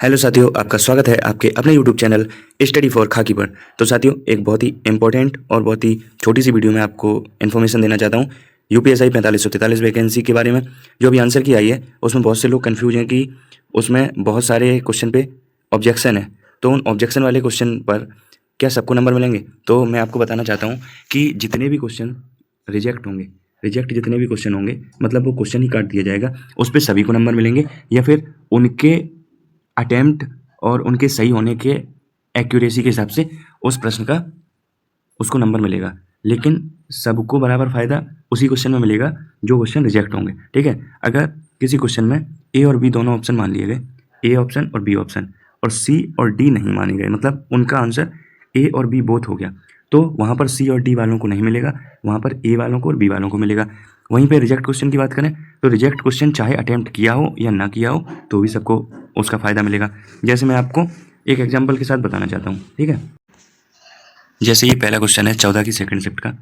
Hello साथियों, आपका स्वागत है आपके अपने यूट्यूब चैनल स्टडी फॉर खाकी पर। तो साथियों, एक बहुत ही इंपॉर्टेंट और बहुत ही छोटी सी वीडियो में आपको इन्फॉर्मेशन देना चाहता हूँ यूपीएससी 4543 वैकेंसी के बारे में। जो अभी आंसर की आई है उसमें बहुत से लोग कन्फ्यूज हैं कि उसमें बहुत सारे क्वेश्चन पे ऑब्जेक्शन है, तो उन ऑब्जेक्शन वाले क्वेश्चन पर क्या सबको नंबर मिलेंगे? तो मैं आपको बताना चाहता हूँ कि जितने भी क्वेश्चन रिजेक्ट जितने भी क्वेश्चन होंगे, मतलब वो क्वेश्चन ही काट दिया जाएगा, उस पर सभी को नंबर मिलेंगे, या फिर उनके अटेम्प्ट और उनके सही होने के एक्यूरेसी के हिसाब से उस प्रश्न का उसको नंबर मिलेगा। लेकिन सबको बराबर फ़ायदा उसी क्वेश्चन में मिलेगा जो क्वेश्चन रिजेक्ट होंगे। ठीक है, अगर किसी क्वेश्चन में ए और बी दोनों ऑप्शन मान लिए गए, ए ऑप्शन और बी ऑप्शन, और सी और डी नहीं माने गए, मतलब उनका आंसर ए और बी बोथ हो गया, तो वहाँ पर सी और डी वालों को नहीं मिलेगा, वहाँ पर ए वालों को और बी वालों को मिलेगा। वहीं पे रिजेक्ट क्वेश्चन की बात करें तो रिजेक्ट क्वेश्चन चाहे अटेम्प्ट किया हो या ना किया हो तो भी सबको उसका फ़ायदा मिलेगा। जैसे मैं आपको एक एग्जाम्पल के साथ बताना चाहता हूँ। ठीक है, जैसे ये पहला क्वेश्चन है 14 की सेकंड शिफ्ट का।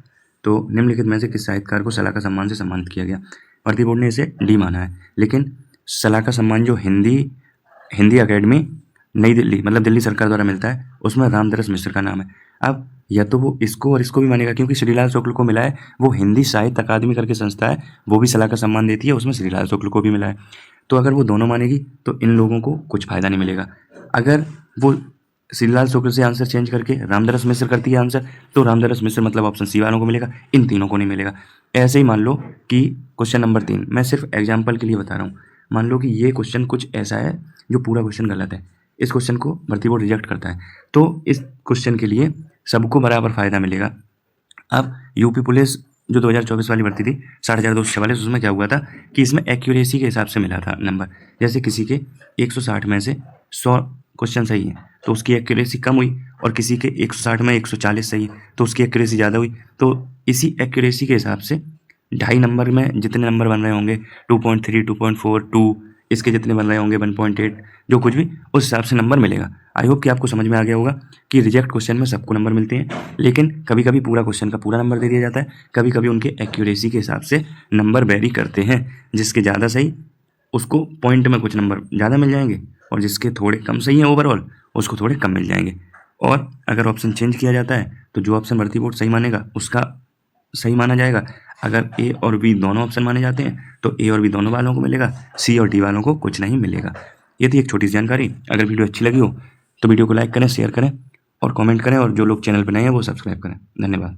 तो निम्नलिखित में से किस साहित्यकार को सलाह का सम्मान से सम्मानित किया गया? भर्ती बोर्ड ने इसे डी माना है, लेकिन सलाह का सम्मान जो हिंदी अकेडमी नई दिल्ली, मतलब दिल्ली सरकार द्वारा मिलता है, उसमें रामदरस मिश्र का नाम है। अब या तो वो इसको और इसको भी मानेगा, क्योंकि श्रीलाल शुक्ल को मिला है, वो हिंदी साहित्य अकादमी करके संस्था है, वो भी सलाह का सम्मान देती है, उसमें श्रीलाल शुक्ल को भी मिला है। तो अगर वो दोनों मानेगी तो इन लोगों को कुछ फ़ायदा नहीं मिलेगा। अगर वो श्रीलाल शुक्ल से आंसर चेंज करके रामदरस मिश्र करती है आंसर, तो रामदरस मिश्र मतलब ऑप्शन सी वालों को मिलेगा, इन तीनों को नहीं मिलेगा। ऐसे ही मान लो कि क्वेश्चन नंबर 3, मैं सिर्फ एग्जाम्पल के लिए बता रहा हूँ, मान लो कि ये क्वेश्चन कुछ ऐसा है जो पूरा क्वेश्चन गलत है, इस क्वेश्चन को भर्ती बोर्ड रिजेक्ट करता है, तो इस क्वेश्चन के लिए सबको बराबर फ़ायदा मिलेगा। अब यूपी पुलिस जो 2024 वाली भर्ती थी 6244, उसमें क्या हुआ था कि इसमें एक्यूरेसी के हिसाब से मिला था नंबर। जैसे किसी के 160 में से 100 क्वेश्चन सही है तो उसकी एक्यूरेसी कम हुई, और किसी के 160 में 140 सही है तो उसकी एक्यूरेसी ज़्यादा हुई। तो इसी एक्यूरेसी के हिसाब से 2.5 नंबर में जितने नंबर बन रहे होंगे, 2.3, 2.4, 2, इसके जितने बन रहे होंगे 1.8, जो कुछ भी, उस हिसाब से नंबर मिलेगा। आई होप कि आपको समझ में आ गया होगा कि रिजेक्ट क्वेश्चन में सबको नंबर मिलते हैं, लेकिन कभी कभी पूरा क्वेश्चन का पूरा नंबर दे दिया जाता है, कभी कभी उनके एक्यूरेसी के हिसाब से नंबर वेरी करते हैं। जिसके ज़्यादा सही उसको पॉइंट में कुछ नंबर ज़्यादा मिल जाएंगे, और जिसके थोड़े कम सही हैं ओवरऑल उसको थोड़े कम मिल जाएंगे। और अगर ऑप्शन चेंज किया जाता है तो जो ऑप्शन भर्ती बोर्ड सही मानेगा उसका सही माना जाएगा। अगर ए और बी दोनों ऑप्शन माने जाते हैं तो ए और बी दोनों वालों को मिलेगा, सी और डी वालों को कुछ नहीं मिलेगा। ये थी एक छोटी सी जानकारी। अगर वीडियो अच्छी लगी हो तो वीडियो को लाइक करें, शेयर करें और कमेंट करें, और जो लोग चैनल पर नए हैं वो सब्सक्राइब करें। धन्यवाद।